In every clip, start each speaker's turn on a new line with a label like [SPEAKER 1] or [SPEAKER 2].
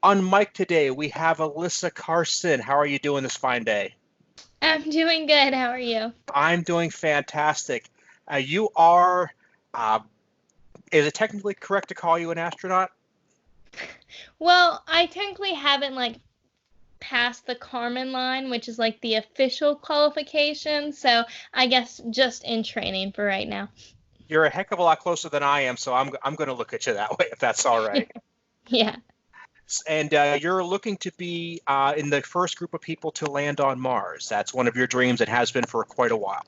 [SPEAKER 1] On mic today, we have Alyssa Carson. How are you doing this fine day?
[SPEAKER 2] I'm doing good. How are you?
[SPEAKER 1] I'm doing fantastic. You are, uh, is it technically correct to call you an astronaut?
[SPEAKER 2] Well, I technically haven't passed the Carmen line, which is like the official qualification, so I guess just in training for right now.
[SPEAKER 1] You're a heck of a lot closer than I am, so I'm going to look at you that way if that's all right.
[SPEAKER 2] Yeah.
[SPEAKER 1] And you're looking to be in the first group of people to land on Mars. That's one of your dreams. It has been for quite a while.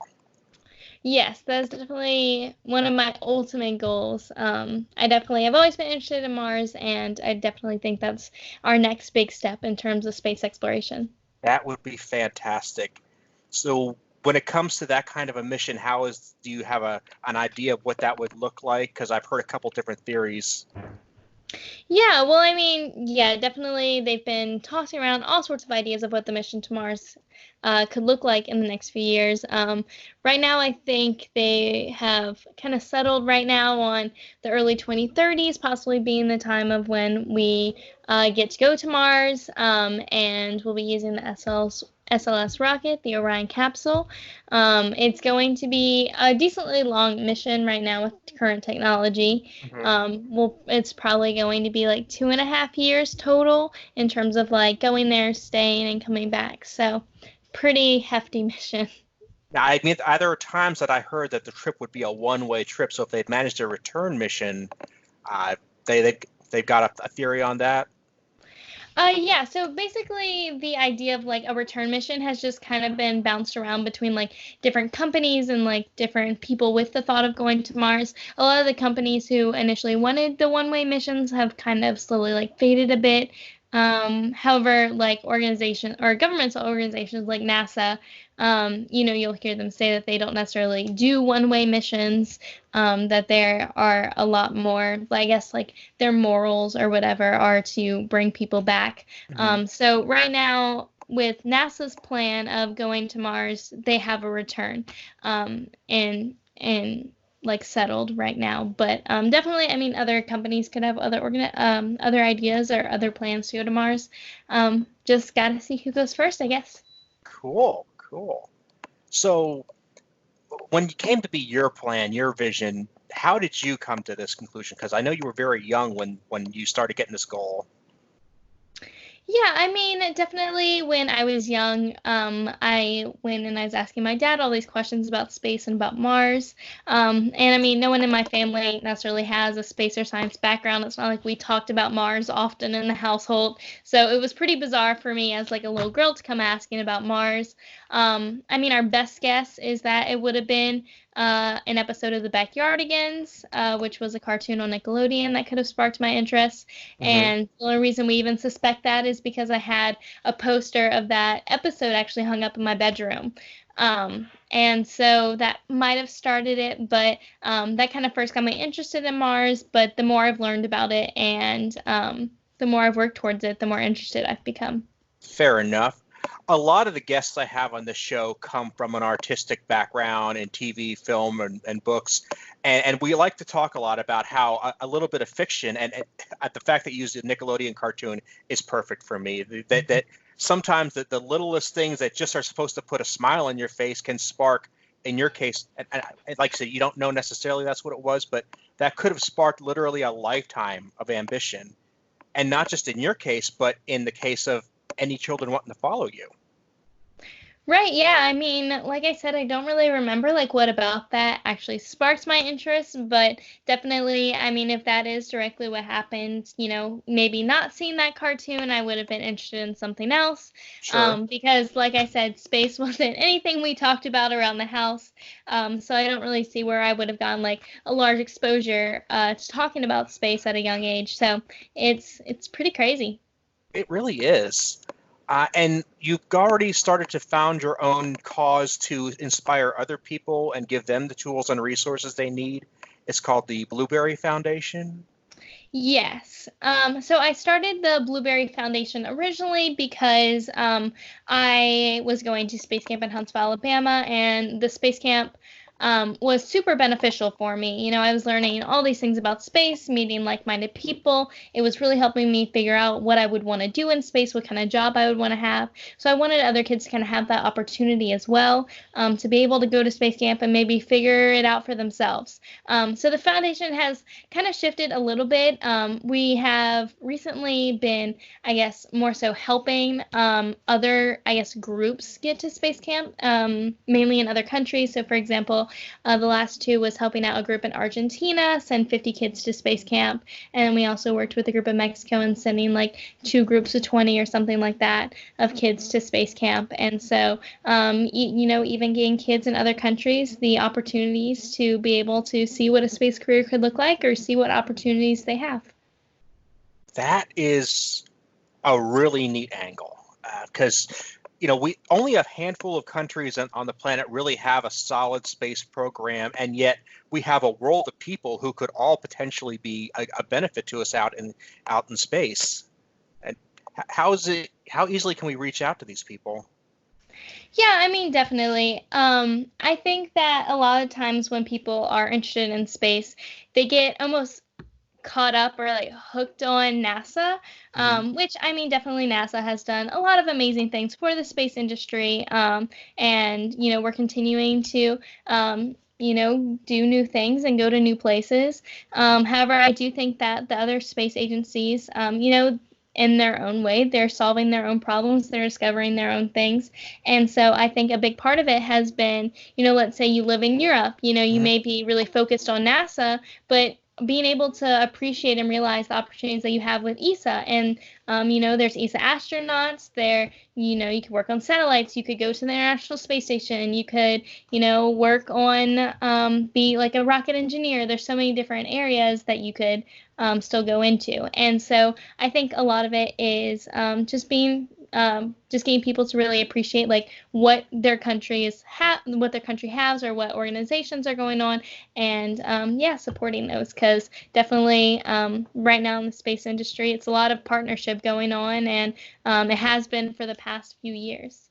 [SPEAKER 2] Yes, that's definitely one of my ultimate goals. I definitely have always been interested in Mars, and I definitely think that's our next big step in terms of space exploration.
[SPEAKER 1] That would be fantastic. So when it comes to that kind of a mission, do you have an idea of what that would look like? Because I've heard a couple different theories.
[SPEAKER 2] Yeah, well, I mean, yeah, definitely they've been tossing around all sorts of ideas of what the mission to Mars could look like in the next few years. Right now, I think they have kind of settled right now on the early 2030s, possibly being the time of when we get to go to Mars, and we'll be using the SLS rocket, the Orion capsule. It's going to be a decently long mission right now with current technology.
[SPEAKER 1] Mhm.
[SPEAKER 2] Well, it's probably going to be like 2.5 years total in terms of like going there, staying, and coming back. So, pretty hefty mission.
[SPEAKER 1] Now, I mean, there are times that I heard that the trip would be a one-way trip. So if they'd managed a return mission, uh, they've got a theory on that.
[SPEAKER 2] Yeah, so basically the idea of like a return mission has just kind of been bounced around between like different companies and like different people with the thought of going to Mars. A lot of the companies who initially wanted the one-way missions have kind of slowly like faded a bit. However, like organization or governmental organizations like NASA, you'll hear them say that they don't necessarily do one-way missions, that there are a lot more, I guess, like their morals or whatever are to bring people back.
[SPEAKER 1] Mhm.
[SPEAKER 2] So right now, with NASA's plan of going to Mars, they have a return, and like settled right now. But definitely, I mean, other companies could have other ideas or other plans to go to Mars. Just gotta see who goes first, I guess.
[SPEAKER 1] Cool, cool. So when you came to be your plan, your vision, how did you come to this conclusion? Because I know you were very young when you started getting this goal.
[SPEAKER 2] Yeah, I mean, definitely when I was young, I went and I was asking my dad all these questions about space and about Mars. And I mean, no one in my family necessarily has a space or science background. It's not like we talked about Mars often in the household. So it was pretty bizarre for me as like a little girl to come asking about Mars. I mean, our best guess is that it would have been an episode of The Backyardigans, which was a cartoon on Nickelodeon that could have sparked my interest.
[SPEAKER 1] Hmm.
[SPEAKER 2] And the only reason we even suspect that is because I had a poster of that episode actually hung up in my bedroom. And so that might have started it, but that kind of first got me interested in Mars. But the more I've learned about it and the more I've worked towards it, the more interested I've become.
[SPEAKER 1] Fair enough. A lot of the guests I have on this show come from an artistic background in TV, film, and books. And we like to talk a lot about how a little bit of fiction and the fact that you used a Nickelodeon cartoon is perfect for me. That sometimes the littlest things that just are supposed to put a smile on your face can spark, in your case, and like I said, you don't know necessarily that's what it was, but that could have sparked literally a lifetime of ambition. And not just in your case, but in the case of any children wanting to follow you.
[SPEAKER 2] Right, yeah. I mean, like I said, I don't really remember like what about that actually sparked my interest, but definitely, I mean, if that is directly what happened, maybe not seeing that cartoon, I would have been interested in something else.
[SPEAKER 1] Sure.
[SPEAKER 2] Because like I said, space wasn't anything we talked about around the house. So I don't really see where I would have gotten like a large exposure to talking about space at a young age. So it's pretty crazy.
[SPEAKER 1] It really is. And you've already started to found your own cause to inspire other people and give them the tools and resources they need. It's called the Blueberry Foundation.
[SPEAKER 2] Yes. So I started the Blueberry Foundation originally because I was going to space camp in Huntsville, Alabama, and the space camp was super beneficial for me. You know, I was learning all these things about space, meeting like-minded people. It was really helping me figure out what I would want to do in space, what kind of job I would want to have. So I wanted other kids to kind of have that opportunity as well, to be able to go to space camp and maybe figure it out for themselves. So the foundation has kind of shifted a little bit. We have recently been, I guess, more so helping other, I guess, groups get to space camp, mainly in other countries. So, for example, the last two was helping out a group in Argentina send 50 kids to space camp. And we also worked with a group in Mexico and sending like 2 groups of 20 or something like that of kids to space camp. And so, you know, even getting kids in other countries the opportunities to be able to see what a space career could look like or see what opportunities they have.
[SPEAKER 1] That is a really neat angle, because you know, we only a handful of countries on the planet really have a solid space program, and yet we have a world of people who could all potentially be a benefit to us out in space. And how easily can we reach out to these people?
[SPEAKER 2] Yeah, I mean, definitely. I think that a lot of times when people are interested in space, they get almost caught up or like hooked on NASA, which I mean, definitely NASA has done a lot of amazing things for the space industry. And, you know, we're continuing to, you know, do new things and go to new places. However, I do think that the other space agencies, you know, in their own way, they're solving their own problems, they're discovering their own things. And so I think a big part of it has been, you know, let's say you live in Europe, you know, you may be really focused on NASA, but being able to appreciate and realize the opportunities that you have with ESA. And, you know, there's ESA astronauts there, you know, you could work on satellites, you could go to the International Space Station, you could, you know, work on, be like a rocket engineer. There's so many different areas that you could still go into. And so I think a lot of it is just getting people to really appreciate like what their country has or what organizations are going on, and supporting those, because definitely right now in the space industry it's a lot of partnership going on, and it has been for the past few years.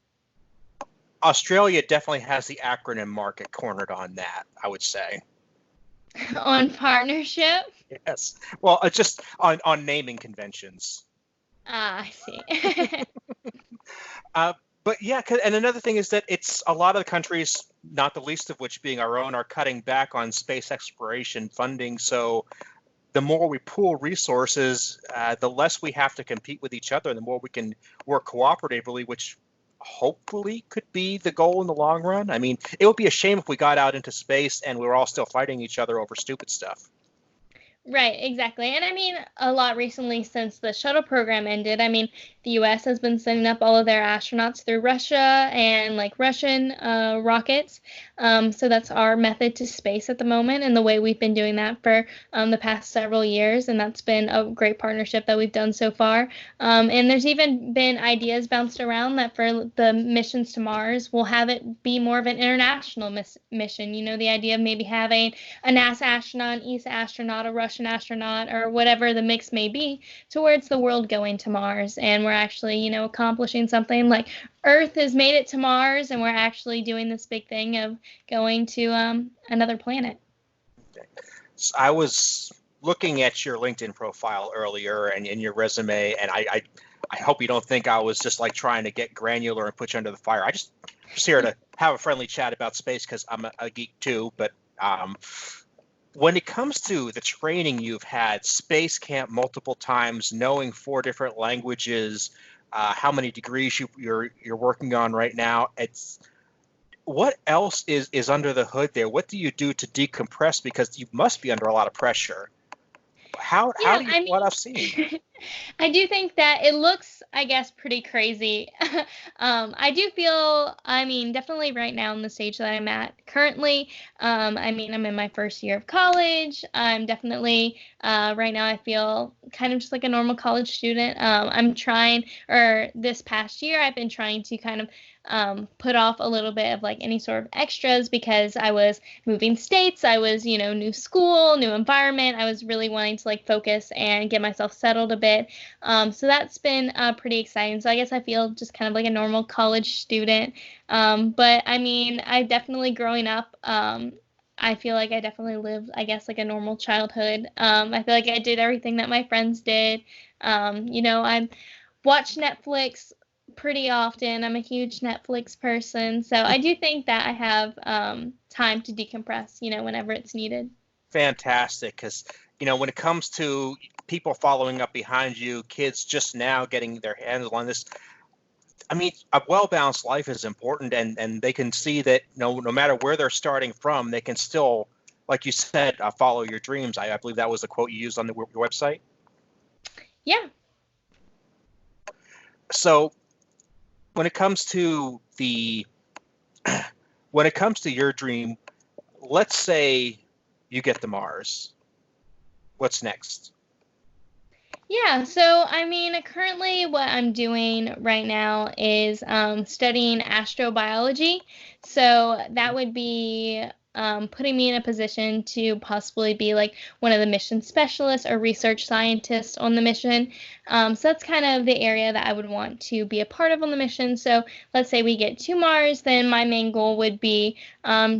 [SPEAKER 1] Australia definitely has the acronym market cornered on that, I would say.
[SPEAKER 2] On partnership?
[SPEAKER 1] Yes. Well, just on naming conventions.
[SPEAKER 2] I see.
[SPEAKER 1] But yeah, and another thing is that it's a lot of the countries, not the least of which being our own, are cutting back on space exploration funding. So the more we pool resources, the less we have to compete with each other, and the more we can work cooperatively, which hopefully could be the goal in the long run. I mean, it would be a shame if we got out into space and we were all still fighting each other over stupid stuff.
[SPEAKER 2] Right, exactly. And I mean, a lot recently since the shuttle program ended, I mean, the US has been sending up all of their astronauts through Russia and like Russian rockets. So that's our method to space at the moment, and the way we've been doing that for the past several years. And that's been a great partnership that we've done so far. And there's even been ideas bounced around that for the missions to Mars, we'll have it be more of an international mission. You know, the idea of maybe having a NASA astronaut, an ESA astronaut, a Russian astronaut, or whatever the mix may be, towards the world going to Mars. And we're actually, you know, accomplishing something like Earth has made it to Mars, and we're actually doing this big thing of going to another planet.
[SPEAKER 1] So I was looking at your LinkedIn profile earlier and in your resume, and I hope you don't think I was just like trying to get granular and put you under the fire. I just here to have a friendly chat about space because I'm a geek too. But when it comes to the training you've had, space camp multiple times, knowing 4 different languages, how many degrees you're working on right now, what else is under the hood there? What do you do to decompress? Because you must be under a lot of pressure. How do you what I've seen?
[SPEAKER 2] I do think that it looks, I guess, pretty crazy. I do feel, I mean, definitely right now in the stage that I'm at currently, I mean, I'm in my first year of college. I'm definitely, right now I feel kind of just like a normal college student. I'm trying, or this past year, I've been trying to kind of put off a little bit of like any sort of extras, because I was moving states. I was, you know, new school, new environment. I was really wanting to like focus and get myself settled a bit. So that's been pretty exciting. So I guess I feel just kind of like a normal college student. But I mean, I definitely growing up, I feel like I definitely lived, I guess, like a normal childhood. I feel like I did everything that my friends did. I watch Netflix pretty often. I'm a huge Netflix person, so I do think that I have time to decompress, whenever it's needed.
[SPEAKER 1] Fantastic, because when it comes to people following up behind you, kids just now getting their hands on this, I mean, a well-balanced life is important, and they can see that no matter where they're starting from, they can still, like you said, follow your dreams. I believe that was the quote you used on your website.
[SPEAKER 2] Yeah.
[SPEAKER 1] So when it comes to your dream, let's say you get to Mars. What's next?
[SPEAKER 2] Yeah, so I mean, currently what I'm doing right now is studying astrobiology. So that would be putting me in a position to possibly be like one of the mission specialists or research scientists on the mission. So that's kind of the area that I would want to be a part of on the mission. So let's say we get to Mars, then my main goal would be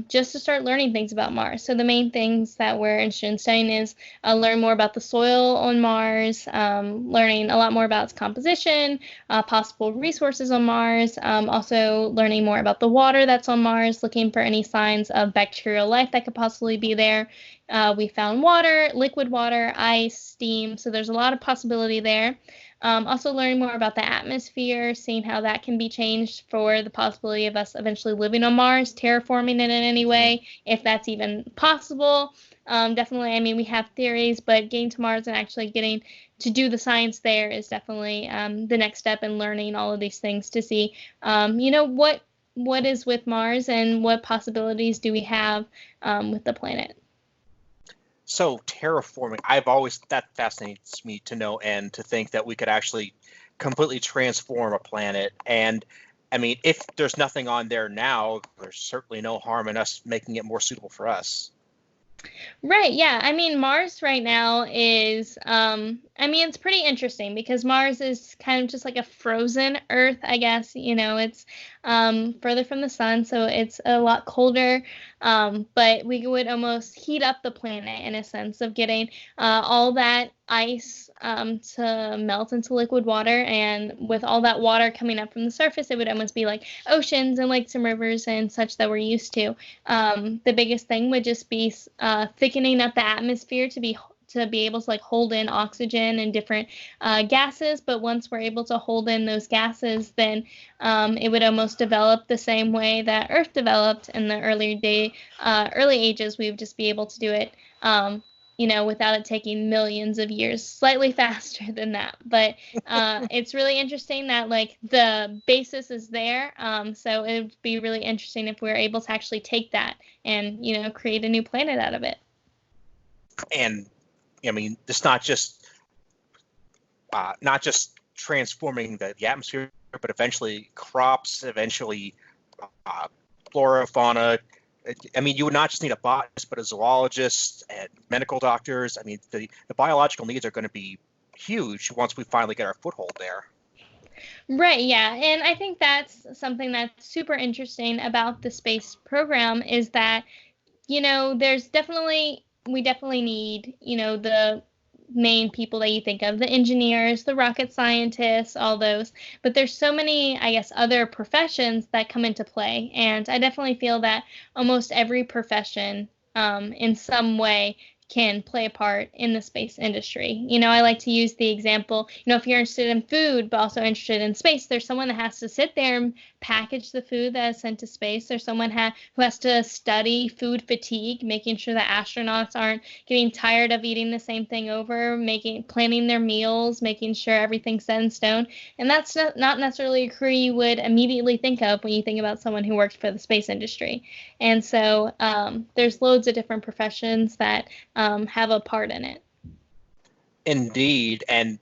[SPEAKER 2] just to start learning things about Mars. So the main things that we're interested in studying is learn more about the soil on Mars, learning a lot more about its composition, possible resources on Mars, also learning more about the water that's on Mars, looking for any signs of bacterial life that could possibly be there. We found water, liquid water, ice, steam, so there's a lot of possibility there. Also learning more about the atmosphere, seeing how that can be changed for the possibility of us eventually living on Mars, terraforming it in any way, if that's even possible. Definitely, I mean, we have theories, but getting to Mars and actually getting to do the science there is definitely the next step in learning all of these things to see, what is with Mars and what possibilities do we have with the planet.
[SPEAKER 1] So terraforming, that fascinates me to no end, to think that we could actually completely transform a planet. And I mean, if there's nothing on there now, there's certainly no harm in us making it more suitable for us.
[SPEAKER 2] Right, yeah. I mean, Mars right now is, I mean, it's pretty interesting because Mars is kind of just like a frozen Earth, I guess. It's further from the sun, so it's a lot colder. But we would almost heat up the planet in a sense of getting all that ice to melt into liquid water. And with all that water coming up from the surface, it would almost be like oceans and lakes and rivers and such that we're used to. The biggest thing would just be thickening up the atmosphere to be able to like hold in oxygen and different gases. But once we're able to hold in those gases, then it would almost develop the same way that Earth developed in the early ages. We would just be able to do it. Without it taking millions of years, slightly faster than that. But it's really interesting that like the basis is there. So it would be really interesting if we were able to actually take that and, create a new planet out of it.
[SPEAKER 1] And I mean, it's not just transforming the atmosphere, but eventually crops, eventually flora, fauna. I mean, you would not just need a botanist, but a zoologist and medical doctors. I mean, the biological needs are going to be huge once we finally get our foothold there.
[SPEAKER 2] Right, yeah. And I think that's something that's super interesting about the space program is that, we definitely need, the main people that you think of, the engineers, the rocket scientists, all those. But there's so many, I guess, other professions that come into play. And I definitely feel that almost every profession in some way can play a part in the space industry. I like to use the example, if you're interested in food, but also interested in space, there's someone that has to sit there and package the food that is sent to space. There's someone who has to study food fatigue, making sure that astronauts aren't getting tired of eating the same thing over, planning their meals, making sure everything's set in stone. And that's not necessarily a career you would immediately think of when you think about someone who worked for the space industry. And so there's loads of different professions that have a part in it.
[SPEAKER 1] Indeed. And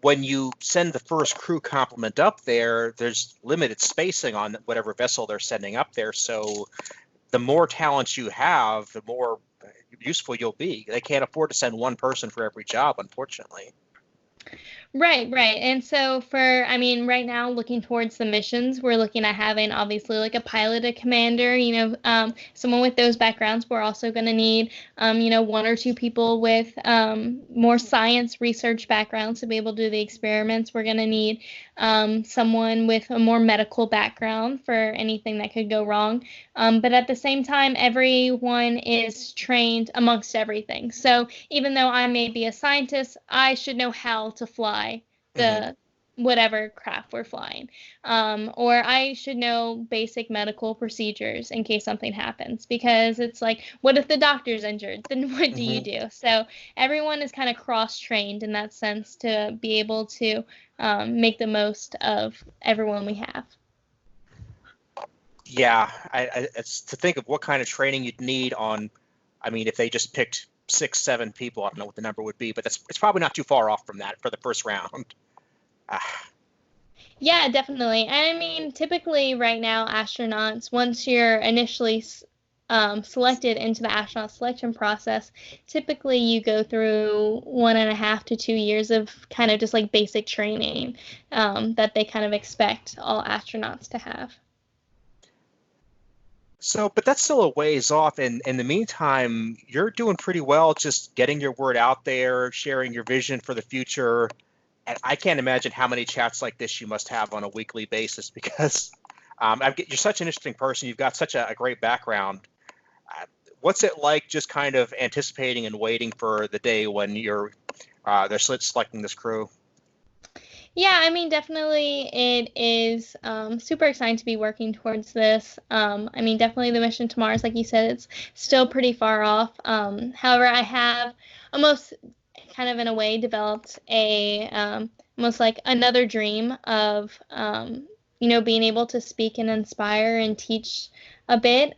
[SPEAKER 1] when you send the first crew complement up there, there's limited spacing on whatever vessel they're sending up there. So the more talents you have, the more useful you'll be. They can't afford to send one person for every job, unfortunately.
[SPEAKER 2] Right, right. And so right now, looking towards the missions, we're looking at having obviously like a pilot, a commander, someone with those backgrounds. We're also going to need, one or two people with more science research backgrounds to be able to do the experiments. We're going to need someone with a more medical background for anything that could go wrong. But at the same time, everyone is trained amongst everything. So even though I may be a scientist, I should know how to fly
[SPEAKER 1] Hmm.
[SPEAKER 2] the whatever craft we're flying. Or I should know basic medical procedures in case something happens. Because it's like, what if the doctor's injured? Then what do you
[SPEAKER 1] Hmm.
[SPEAKER 2] do? So everyone is kind of cross-trained in that sense to be able to make the most of everyone we have.
[SPEAKER 1] Yeah, it's to think of what kind of training you'd need on. I mean, if they just picked 6, 7 people, I don't know what the number would be, but it's probably not too far off from that for the first round. Ah,
[SPEAKER 2] Yeah, definitely. And I mean, typically right now, astronauts, once you're initially selected into the astronaut selection process, typically you go through 1.5 to 2 years of kind of just like basic training that they kind of expect all astronauts to have.
[SPEAKER 1] so, but that's still a ways off. And in the meantime, you're doing pretty well just getting your word out there, sharing your vision for the future. And I can't imagine how many chats like this you must have on a weekly basis because you're such an interesting person. You've got such a great background. Uh, what's it like just kind of anticipating and waiting for the day when they're selecting this crew?
[SPEAKER 2] Yeah, I mean, definitely it is super exciting to be working towards this. I mean, definitely the mission to Mars, like you said, it's still pretty far off. However, I have almost kind of in a way developed a almost like another dream of, being able to speak and inspire and teach a bit,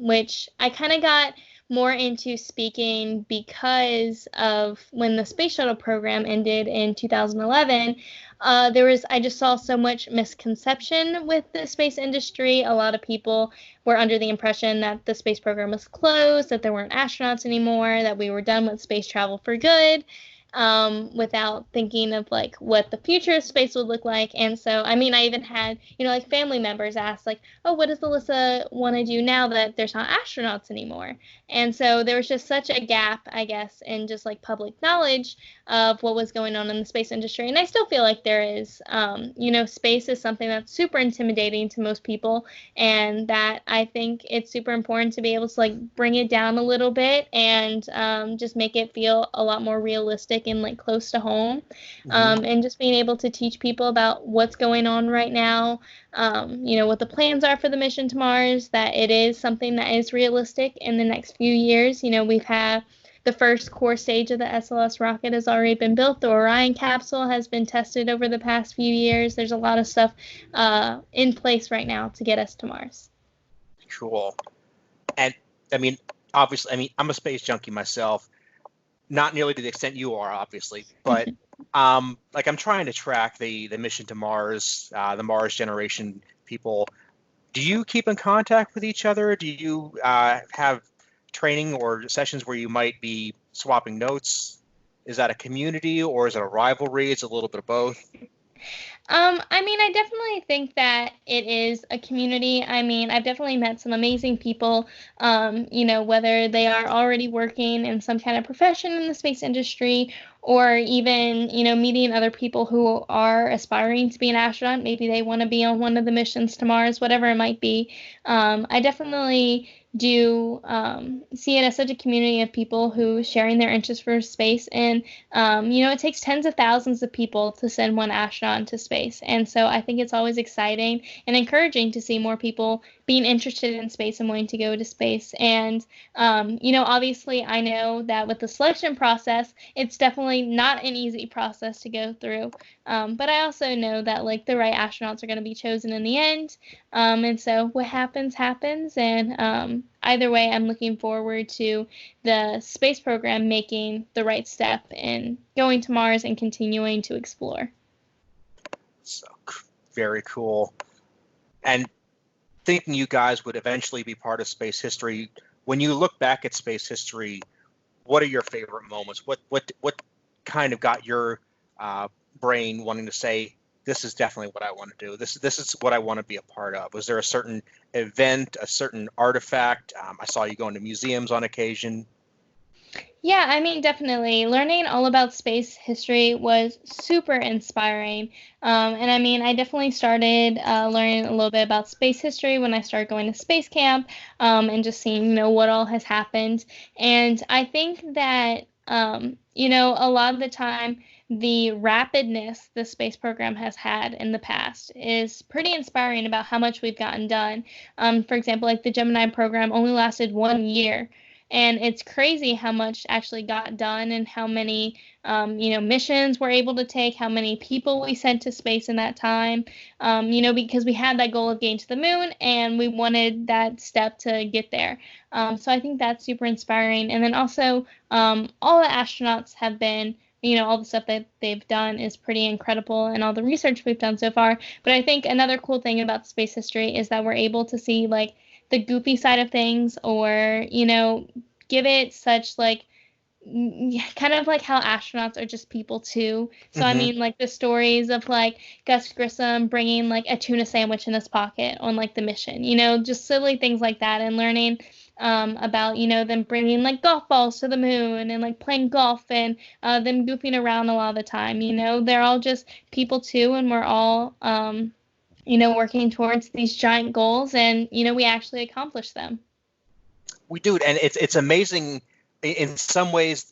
[SPEAKER 2] which I kind of got more into speaking because of when the space shuttle program ended in 2011. I just saw so much misconception with the space industry. A lot of people were under the impression that the space program was closed, that there weren't astronauts anymore, that we were done with space travel for good, without thinking of like what the future of space would look like. And so, I mean, I even had, like family members ask like, oh, what does Alyssa want to do now that there's not astronauts anymore? And so there was just such a gap, I guess, in just like public knowledge of what was going on in the space industry. And I still feel like there is, space is something that's super intimidating to most people. And that I think it's super important to be able to like bring it down a little bit and just make it feel a lot more realistic and like close to home.
[SPEAKER 1] Hmm.
[SPEAKER 2] And just being able to teach people about what's going on right now, what the plans are for the mission to Mars, that it is something that is realistic in the next few years. We've had the first core stage of the SLS rocket has already been built. The Orion capsule has been tested over the past few years. There's a lot of stuff in place right now to get us to Mars.
[SPEAKER 1] Cool. And I mean, obviously, I'm a space junkie myself, not nearly to the extent you are, obviously, but like I'm trying to track the mission to Mars, the Mars generation people. Do you keep in contact with each other? Do you have training or sessions where you might be swapping notes? Is that a community or is it a rivalry? It's a little bit of both.
[SPEAKER 2] I mean, I definitely think that it is a community. I mean, I've definitely met some amazing people, whether they are already working in some kind of profession in the space industry or even, meeting other people who are aspiring to be an astronaut. Maybe they want to be on one of the missions to Mars, whatever it might be. I definitely do see it as such a community of people who sharing their interest for space. And, it takes tens of thousands of people to send one astronaut into space. And so I think it's always exciting and encouraging to see more people being interested in space and wanting to go to space. And, obviously I know that with the selection process, it's definitely not an easy process to go through. But I also know that like the right astronauts are going to be chosen in the end. And so what happens, happens. And either way, I'm looking forward to the space program making the right step in going to Mars and continuing to explore.
[SPEAKER 1] So very cool. And thinking you guys would eventually be part of space history. When you look back at space history, what are your favorite moments? What kind of got your brain wanting to say, this is definitely what I want to do. This is what I want to be a part of? Was there a certain event, a certain artifact? I saw you going to museums on occasion.
[SPEAKER 2] Yeah, I mean, definitely. Learning all about space history was super inspiring. And I mean, I definitely started learning a little bit about space history when I started going to space camp, and just seeing, what all has happened. And I think that, a lot of the time, the rapidness the space program has had in the past is pretty inspiring about how much we've gotten done. For example, like the Gemini program only lasted 1 year. And it's crazy how much actually got done and how many, missions we're able to take, how many people we sent to space in that time, because we had that goal of getting to the moon and we wanted that step to get there. So I think that's super inspiring. And then also, all the astronauts have been, all the stuff that they've done is pretty incredible and all the research we've done so far. But I think another cool thing about space history is that we're able to see like the goofy side of things, or give it such like kind of like how astronauts are just people too. So I
[SPEAKER 1] Mm-hmm.
[SPEAKER 2] mean, like the stories of like Gus Grissom bringing like a tuna sandwich in his pocket on like the mission, just silly things like that, and learning about them bringing like golf balls to the moon and like playing golf, and them goofing around a lot of the time. They're all just people too, and we're all working towards these giant goals, and we actually accomplish them.
[SPEAKER 1] We do, and it's amazing. In some ways,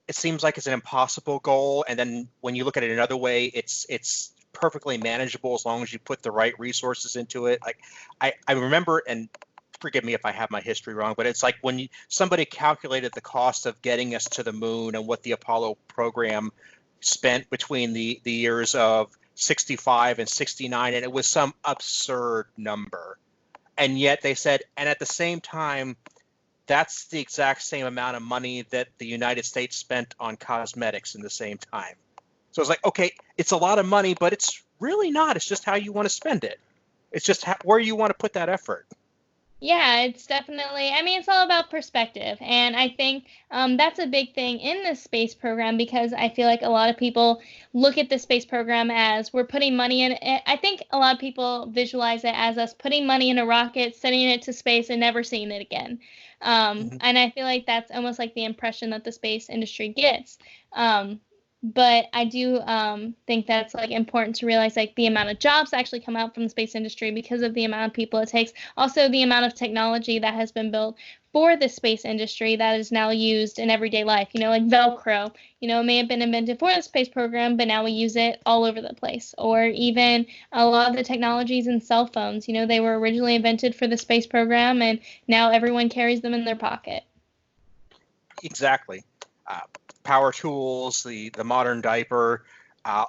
[SPEAKER 1] it seems like it's an impossible goal, and then when you look at it another way, it's perfectly manageable as long as you put the right resources into it. Like I remember, and forgive me if I have my history wrong, but it's like when somebody calculated the cost of getting us to the moon and what the Apollo program spent between the years of 65 and 69, and it was some absurd number. And yet they said, and at the same time, that's the exact same amount of money that the United States spent on cosmetics in the same time. So it's like, okay, it's a lot of money, but it's really not. It's just how you want to spend it. It's just where you want to put that effort.
[SPEAKER 2] Yeah, it's definitely, I mean, it's all about perspective. And I think that's a big thing in the space program, because I feel like a lot of people look at the space program as we're putting money in it. I think a lot of people visualize it as us putting money in a rocket, sending it to space, and never seeing it again.
[SPEAKER 1] Mm-hmm.
[SPEAKER 2] And I feel like that's almost like the impression that the space industry gets. But I do think that's like important to realize like the amount of jobs that actually come out from the space industry because of the amount of people it takes. Also, the amount of technology that has been built for the space industry that is now used in everyday life. Like Velcro, it may have been invented for the space program, but now we use it all over the place. Or even a lot of the technologies in cell phones, they were originally invented for the space program, and now everyone carries them in their pocket.
[SPEAKER 1] Exactly. Uh, Power tools, the modern diaper,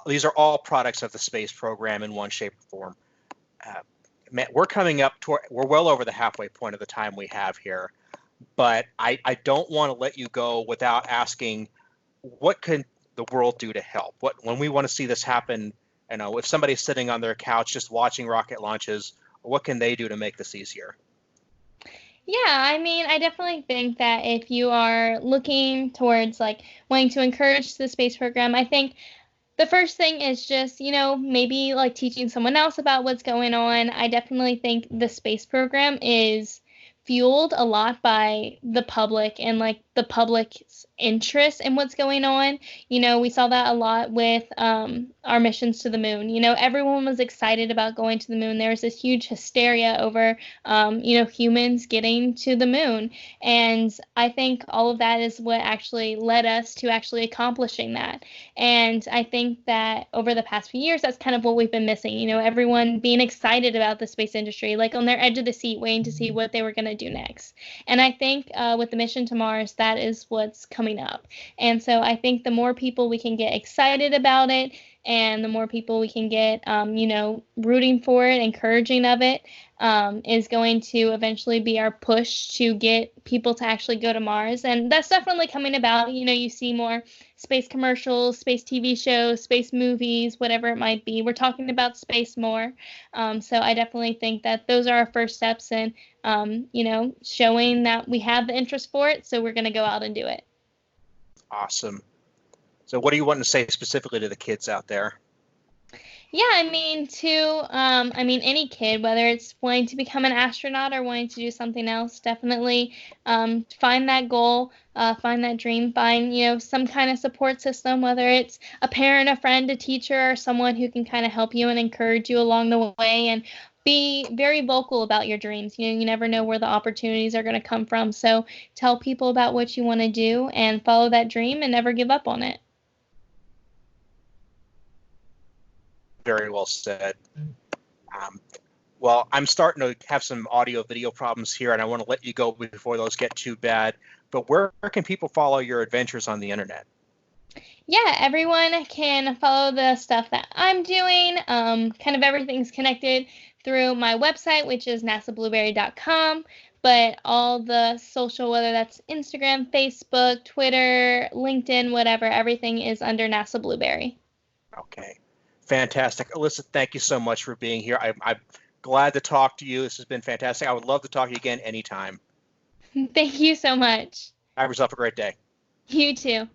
[SPEAKER 1] these are all products of the space program in one shape or form. Man, we're well over the halfway point of the time we have here, but I don't want to let you go without asking, what can the world do to help? When we want to see this happen, if somebody's sitting on their couch just watching rocket launches, what can they do to make this easier?
[SPEAKER 2] Yeah, I mean, I definitely think that if you are looking towards like wanting to encourage the space program, I think the first thing is just, maybe like teaching someone else about what's going on. I definitely think the space program is fueled a lot by the public and like the public's interest in what's going on. We saw that a lot with our missions to the moon. Everyone was excited about going to the moon. There was this huge hysteria over, humans getting to the moon. And I think all of that is what actually led us to actually accomplishing that. And I think that over the past few years, that's kind of what we've been missing. Everyone being excited about the space industry, like on their edge of the seat, waiting to see what they were going to do next. And I think with the mission to Mars, that is what's coming up. And so I think the more people we can get excited about it, and the more people we can get, rooting for it, encouraging of it, is going to eventually be our push to get people to actually go to Mars. And that's definitely coming about. You see more space commercials, space TV shows, space movies, whatever it might be. We're talking about space more. So I definitely think that those are our first steps in, showing that we have the interest for it. So we're going to go out and do it.
[SPEAKER 1] Awesome. So what do you want to say specifically to the kids out there?
[SPEAKER 2] Yeah, I mean, any kid, whether it's wanting to become an astronaut or wanting to do something else, definitely find that goal, find that dream, find, some kind of support system, whether it's a parent, a friend, a teacher, or someone who can kind of help you and encourage you along the way, and be very vocal about your dreams. You never know where the opportunities are going to come from. So tell people about what you want to do and follow that dream and never give up on it.
[SPEAKER 1] Very well said. Well, I'm starting to have some audio-video problems here, and I want to let you go before those get too bad. But where can people follow your adventures on the internet?
[SPEAKER 2] Yeah, everyone can follow the stuff that I'm doing. Kind of everything's connected through my website, which is nasablueberry.com. But all the social, whether that's Instagram, Facebook, Twitter, LinkedIn, whatever, everything is under NASA Blueberry.
[SPEAKER 1] Okay. Fantastic. Alyssa, thank you so much for being here. I'm glad to talk to you. This has been fantastic. I would love to talk to you again anytime.
[SPEAKER 2] Thank you so much.
[SPEAKER 1] Have yourself a great day.
[SPEAKER 2] You too.